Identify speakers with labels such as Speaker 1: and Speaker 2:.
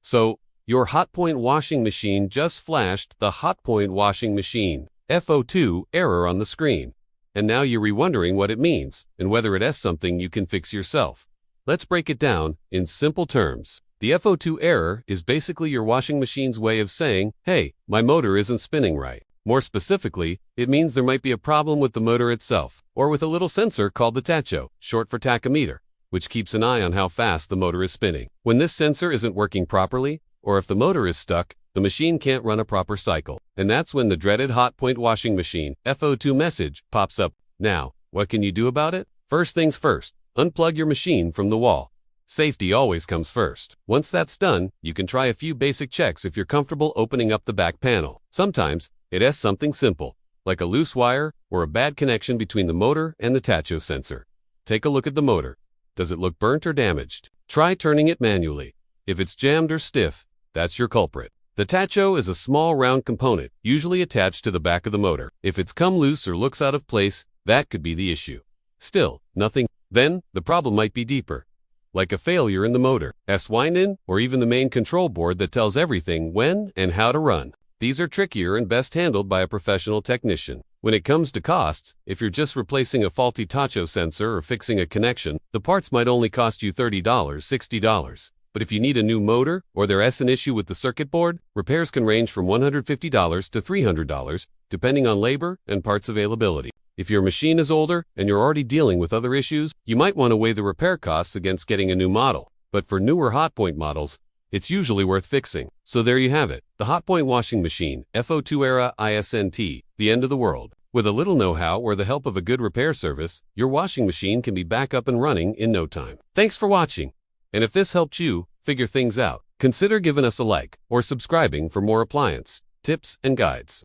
Speaker 1: So, your Hotpoint washing machine just flashed the Hotpoint washing machine F02 error on the screen. And now you're wondering what it means and whether it has something you can fix yourself. Let's break it down in simple terms. The F02 error is basically your washing machine's way of saying, hey, my motor isn't spinning right. More specifically, it means there might be a problem with the motor itself, or with a little sensor called the tacho, short for tachometer, which keeps an eye on how fast the motor is spinning. When this sensor isn't working properly, or if the motor is stuck, the machine can't run a proper cycle. And that's when the dreaded Hotpoint washing machine F02 message pops up. Now, what can you do about it? First things first, unplug your machine from the wall. Safety always comes first. Once that's done, you can try a few basic checks if you're comfortable opening up the back panel. Sometimes, it has something simple, like a loose wire or a bad connection between the motor and the tacho sensor. Take a look at the motor. Does it look burnt or damaged? Try turning it manually. If it's jammed or stiff, that's your culprit. The tacho is a small round component, usually attached to the back of the motor. If it's come loose or looks out of place, that could be the issue. Still, nothing. Then, the problem might be deeper, like a failure in the motor, S-winding, or even the main control board that tells everything when and how to run. These are trickier and best handled by a professional technician. When it comes to costs, if you're just replacing a faulty tacho sensor or fixing a connection, the parts might only cost you $30, $60. But if you need a new motor or there's an issue with the circuit board, repairs can range from $150 to $300, depending on labor and parts availability. If your machine is older and you're already dealing with other issues, you might want to weigh the repair costs against getting a new model. But for newer Hotpoint models, it's usually worth fixing. So there you have it, the Hotpoint washing machine, F02 era ISNT, the end of the world. With a little know-how or the help of a good repair service, your washing machine can be back up and running in no time. Thanks for watching. And if this helped you figure things out, consider giving us a like or subscribing for more appliance tips and guides.